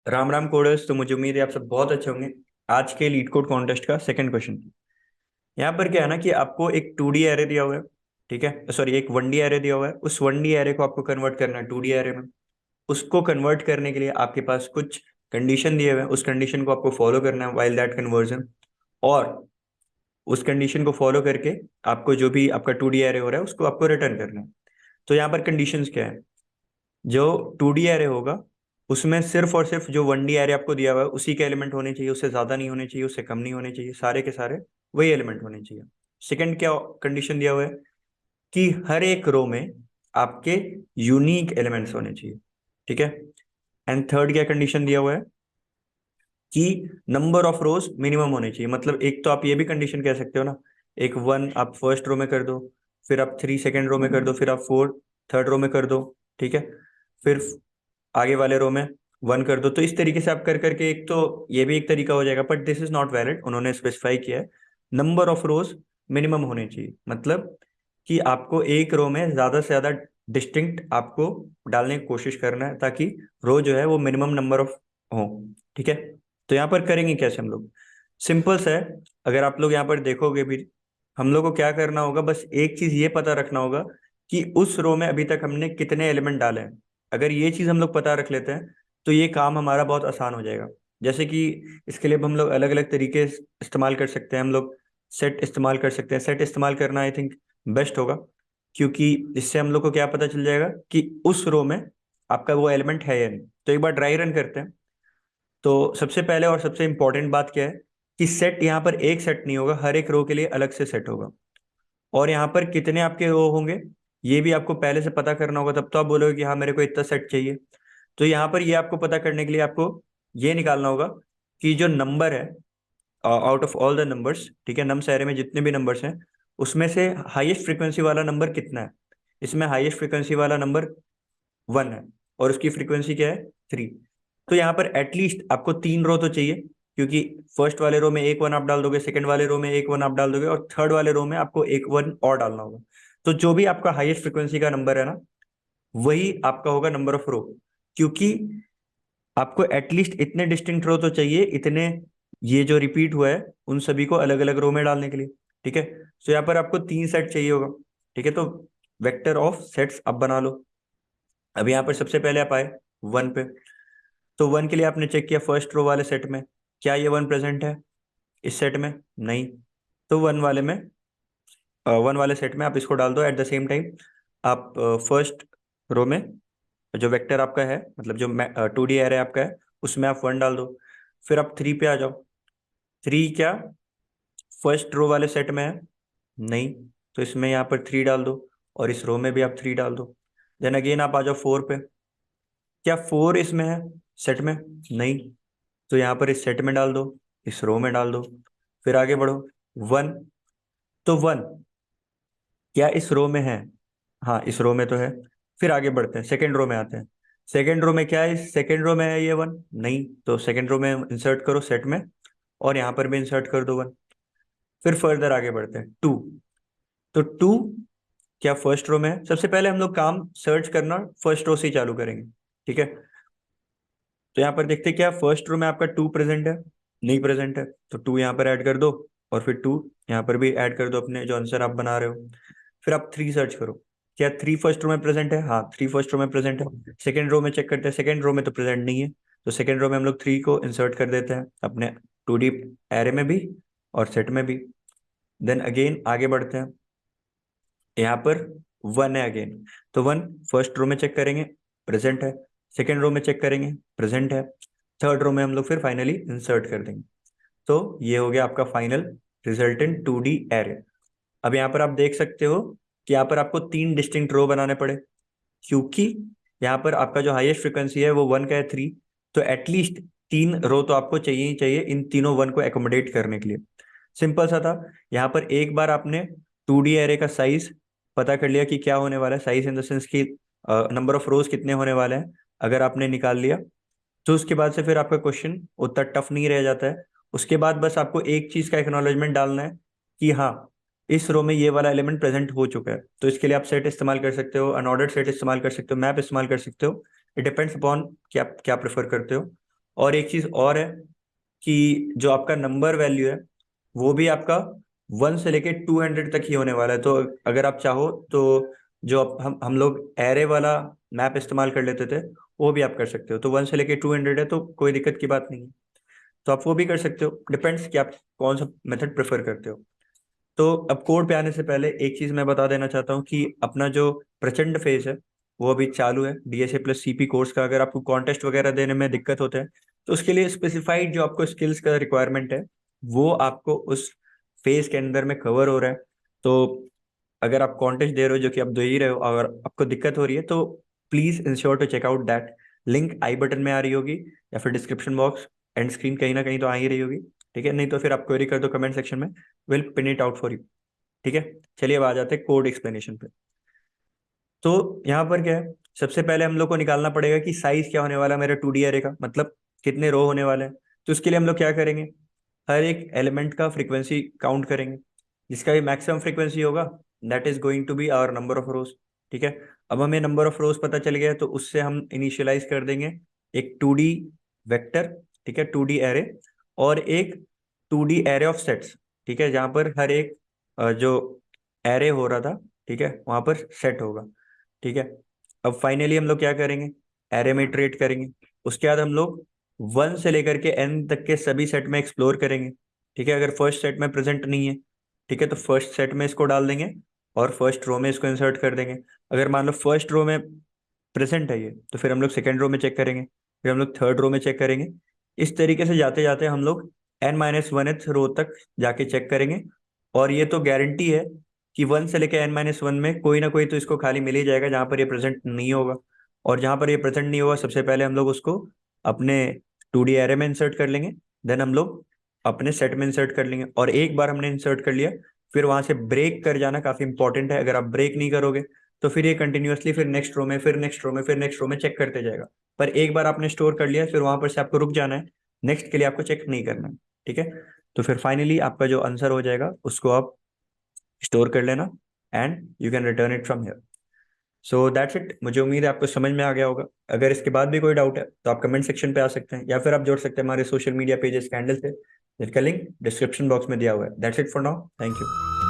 Ram Ram coders. तो मुझे उम्मीद है आप सब बहुत अच्छे होंगे। आज के लीड कोड कॉन्टेस्ट का सेकंड क्वेश्चन। यहाँ पर क्या है ना कि आपको एक 2D एरे दिया हुआ है। ठीक है, सॉरी, एक 1D एरे दिया हुआ है। उस 1D एरे को आपको कन्वर्ट करना है 2D एरे में। उसको कन्वर्ट करने के लिए आपके पास कुछ कंडीशन दिए हुए हैं। उस कंडीशन को आपको फॉलो करना है वाइल दैट कन्वर्जन। और उस कंडीशन को फॉलो करके आपको जो भी आपका 2D एरे हो रहा है उसको आपको रिटर्न करना है। तो यहाँ पर कंडीशंस क्या है? जो 2D एरे होगा उसमें सिर्फ और सिर्फ जो 1D एरे आपको दिया हुआ है उसी के एलिमेंट होने चाहिए। उससे ज्यादा नहीं होने चाहिए, उससे कम नहीं होने चाहिए, सारे के सारे वही एलिमेंट होने चाहिए। सेकंड क्या कंडीशन दिया हुआ है? कि हर एक रो में आपके यूनिक एलिमेंट्स होने चाहिए। ठीक है। एंड थर्ड क्या कंडीशन दिया हुआ है? कि नंबर ऑफ रोज मिनिमम होने चाहिए। मतलब एक तो आप ये भी कंडीशन कह सकते हो ना, एक 1 आप फर्स्ट रो में कर दो, फिर आप 3 सेकेंड रो में कर दो, फिर आप 4 थर्ड रो में कर दो। ठीक है। फिर आगे वाले रो में 1 कर दो। तो इस तरीके से आप कर करके एक तो ये भी एक तरीका हो जाएगा, but this is not valid. उन्होंने स्पेसिफाई किया है नंबर ऑफ रोज मिनिमम होने चाहिए। मतलब कि आपको एक रो में ज्यादा से ज्यादा डिस्टिंक्ट आपको डालने की कोशिश करना है ताकि रो जो है वो मिनिमम नंबर ऑफ हो। ठीक है। तो यहाँ पर करेंगे कैसे हम लोग? सिंपल सा है। अगर आप लोग यहाँ पर देखोगे भी, हम लोग को क्या करना होगा, बस एक चीज ये पता रखना होगा कि उस रो में अभी तक हमने कितने एलिमेंट डाले हैं। अगर ये चीज हम लोग पता रख लेते हैं तो ये काम हमारा बहुत आसान हो जाएगा। जैसे कि इसके लिए अब हम लोग अलग अलग तरीके इस्तेमाल कर सकते हैं। हम लोग सेट इस्तेमाल कर सकते हैं। सेट इस्तेमाल करना आई थिंक बेस्ट होगा, क्योंकि इससे हम लोग को क्या पता चल जाएगा कि उस रो में आपका वो एलिमेंट है या नहीं। तो एक बार ड्राई रन करते हैं। तो सबसे पहले और सबसे इंपॉर्टेंट बात क्या है कि सेट यहाँ पर एक सेट नहीं होगा, हर एक रो के लिए अलग से सेट होगा। और यहाँ पर कितने आपके रो होंगे ये भी आपको पहले से पता करना होगा, तब तो आप बोलोगे कि हाँ मेरे को इतना सेट चाहिए। तो यहाँ पर ये आपको पता करने के लिए आपको ये निकालना होगा कि जो नंबर है out of all the numbers, ठीक है, नम्स एरे में जितने भी नंबर्स हैं उसमें से हाईएस्ट फ्रीक्वेंसी वाला नंबर कितना है। इसमें हाईएस्ट फ्रीक्वेंसी वाला नंबर 1 है और उसकी फ्रीक्वेंसी क्या है? 3। तो यहाँ पर एटलीस्ट आपको 3 रो तो चाहिए, क्योंकि फर्स्ट वाले रो में एक 1 आप डाल दोगे, सेकंड वाले रो में एक 1 आप डाल दोगे, और थर्ड वाले रो में आपको एक 1 और डालना होगा। तो जो भी आपका हाईएस्ट फ्रीक्वेंसी का नंबर है ना, वही आपका होगा नंबर ऑफ रो। क्योंकि आपको एटलीस्ट इतने डिस्टिंक्ट रो तो चाहिए, इतने ये जो रिपीट हुआ है उन सभी को अलग अलग रो में डालने के लिए। ठीक है। तो यहाँ पर आपको 3 सेट चाहिए होगा। ठीक है। तो वेक्टर ऑफ सेट्स अब बना लो। अब यहाँ पर सबसे पहले आप आए 1 पे। तो 1 के लिए आपने चेक किया फर्स्ट रो वाले सेट में क्या ये 1 प्रेजेंट है? इस सेट में नहीं। तो 1 वाले सेट में आप इसको डाल दो। एट द सेम टाइम आप फर्स्ट रो में जो वेक्टर आपका है, मतलब जो 2D एरे आपका है, उसमें आप 1 डाल दो। फिर आप 3 पे आ जाओ। 3 क्या फर्स्ट रो वाले सेट में है? नहीं। तो इसमें यहाँ पर 3 डाल दो, और इस रो में भी आप 3 डाल दो। देन अगेन आप आ जाओ 4 पे। क्या 4 इसमें है सेट में? नहीं। तो यहाँ पर इस सेट में डाल दो, इस रो में डाल दो। फिर आगे बढ़ो 1। तो 1 क्या इस रो में है? हाँ, इस रो में तो है। फिर आगे बढ़ते हैं, सेकेंड रो में आते हैं। सेकेंड रो में क्या है? इस सेकेंड रो में है ये 1? नहीं। तो सेकेंड रो में इंसर्ट करो सेट में, और यहाँ पर भी इंसर्ट कर दो 1। फिर फर्दर आगे बढ़ते हैं 2। तो 2 क्या फर्स्ट रो में है? सबसे पहले हम लोग काम सर्च करना फर्स्ट रो से ही चालू करेंगे। ठीक है। तो यहाँ पर देखते हैं क्या फर्स्ट रो में आपका 2 प्रेजेंट है? नहीं प्रेजेंट है। तो 2 यहाँ पर ऐड कर दो, और फिर 2 यहाँ पर भी ऐड कर दो अपने जो आंसर आप बना रहे हो। फिर आप 3 सर्च करो। क्या 3 फर्स्ट रो में प्रेजेंट है? हाँ, 3 फर्स्ट रो में प्रेजेंट है। सेकेंड रो में चेक करते हैं, सेकेंड रो में तो प्रेजेंट नहीं है। तो सेकेंड रो में हम लोग 3 को इंसर्ट कर देते हैं अपने 2D एरे में भी और सेट में भी। देन अगेन आगे बढ़ते हैं। यहाँ पर 1 है अगेन। तो 1 फर्स्ट रो में चेक करेंगे, प्रेजेंट है। सेकेंड रो में चेक करेंगे, प्रेजेंट है। थर्ड रो में हम लोग फिर फाइनली इंसर्ट कर देंगे। तो ये हो गया आपका फाइनल रिजल्टेंट 2D एरे। अब यहाँ पर आप देख सकते हो कि यहाँ पर आपको 3 डिस्टिंक्ट रो बनाने पड़े, क्योंकि यहाँ पर आपका जो हाईएस्ट फ्रिक्वेंसी है वो 1 का है 3। तो एटलीस्ट 3 रो तो आपको चाहिए ही चाहिए इन तीनों 1 को एकोमोडेट करने के लिए। सिंपल सा था। यहाँ पर एक बार आपने 2D एरे का साइज पता कर लिया कि क्या होने वाला है, साइज इन द सेंस की नंबर ऑफ रोज कितने होने वाले हैं, अगर आपने निकाल लिया तो उसके बाद से फिर आपका क्वेश्चन उतना टफ नहीं रह जाता है। उसके बाद बस आपको एक चीज का एक्नॉलेजमेंट डालना है कि हाँ इस रो में ये वाला एलिमेंट प्रेजेंट हो चुका है। तो इसके लिए आप सेट इस्तेमाल कर सकते हो, अनऑर्डर्ड सेट इस्तेमाल कर सकते हो, मैप इस्तेमाल कर सकते हो। इट डिपेंड्स अपॉन कि आप क्या प्रेफर करते हो। और एक चीज और है कि जो आपका नंबर वैल्यू है वो भी आपका 1 से लेके 200 तक ही होने वाला है। तो अगर आप चाहो तो जो हम लोग एरे वाला मैप इस्तेमाल कर लेते थे, वो भी आप कर सकते हो। तो 1 से लेके 200 है, तो कोई दिक्कत की बात नहीं है। तो आप वो भी कर सकते हो, डिपेंड्स कि आप कौन सा मेथड प्रेफर करते हो। तो अब कोड पे आने से पहले एक चीज मैं बता देना चाहता हूँ कि अपना जो प्रचंड फेज है वो अभी चालू है डीएसए प्लस सीपी कोर्स का। अगर आपको कॉन्टेस्ट वगैरह देने में दिक्कत होता है तो उसके लिए स्पेसिफाइड जो आपको स्किल्स का रिक्वायरमेंट है वो आपको उस फेज के अंदर में कवर हो रहा है। तो अगर आप कॉन्टेस्ट दे रहे हो, जो कि आप दे ही रहे हो, अगर आपको दिक्कत हो रही है तो please ensure to check out that. Link I button में आ रही होगी या फिर डिस्क्रिप्शन बॉक्स, एंड स्क्रीन कहीं ना कहीं तो आ ही रही होगी। ठीक है, नहीं तो फिर आप क्वेरी कर दो कमेंट सेक्शन में, will pin it out for you. ठीक है, चलिए अब आ जाते हैं कोड एक्सप्लेनेशन पे। तो यहाँ पर क्या है, सबसे पहले हम लोग को निकालना पड़ेगा कि साइज क्या होने वाला है मेरे 2D एरे का, मतलब कितने रो होने वाले हैं। तो उसके लिए हम लोग क्या करेंगे, हर एक एलिमेंट का फ्रीक्वेंसी काउंट करेंगे। जिसका भी मैक्सिमम फ्रीक्वेंसी होगा that is going to be our number of rows. ठीक है, अब हमें नंबर ऑफ रोज पता चल गया, तो उससे हम इनिशियलाइज कर देंगे एक 2D वेक्टर। ठीक है, 2D एरे, और एक 2D एरे ऑफ सेट्स। ठीक है, जहाँ पर हर एक जो एरे हो रहा था, ठीक है, वहां पर सेट होगा। ठीक है, अब फाइनली हम लोग क्या करेंगे, एरे में इटरेट करेंगे। उसके बाद हम लोग 1 से लेकर के n तक के सभी सेट में एक्सप्लोर करेंगे। ठीक है, अगर फर्स्ट सेट में प्रेजेंट नहीं है, ठीक है, तो फर्स्ट सेट में इसको डाल देंगे और फर्स्ट रो में इसको इंसर्ट कर देंगे। अगर मान लो फर्स्ट रो में प्रेजेंट है ये, तो फिर हम लोग सेकेंड रो में चेक करेंगे, फिर हम लोग थर्ड रो में चेक करेंगे। इस तरीके से जाते जाते हम लोग n-1th रो तक जाके चेक करेंगे। और ये तो गारंटी है कि 1 से लेकर n-1 में कोई ना कोई तो इसको खाली मिल ही जाएगा जहां पर ये प्रेजेंट नहीं होगा। और जहां पर ये प्रेजेंट नहीं होगा, सबसे पहले हम लोग उसको अपने 2D एरे में इंसर्ट कर लेंगे, देन हम लोग अपने सेट में इंसर्ट कर लेंगे। और एक बार हमने इंसर्ट कर लिया, फिर वहां से ब्रेक कर जाना काफी इंपॉर्टेंट है। अगर आप ब्रेक नहीं करोगे तो फिर ये कंटिन्यूअसली फिर नेक्स्ट रो में, फिर नेक्स्ट रो में, फिर नेक्स्ट रो में चेक करते जाएगा। पर एक बार आपने स्टोर कर लिया, फिर वहां पर से आपको रुक जाना है, नेक्स्ट के लिए आपको चेक नहीं करना है। ठीक है, तो फिर फाइनली आपका जो आंसर हो जाएगा उसको आप स्टोर कर लेना, and you can return it from here. So that's it, मुझे उम्मीद है आपको समझ में आ गया होगा। अगर इसके बाद भी कोई डाउट है तो आप कमेंट सेक्शन पे आ सकते हैं, या फिर आप जोड़ सकते हैं हमारे सोशल मीडिया पेजेस कैंडल से, जिसका लिंक डिस्क्रिप्शन बॉक्स में दिया हुआ है। That's it for now, thank you.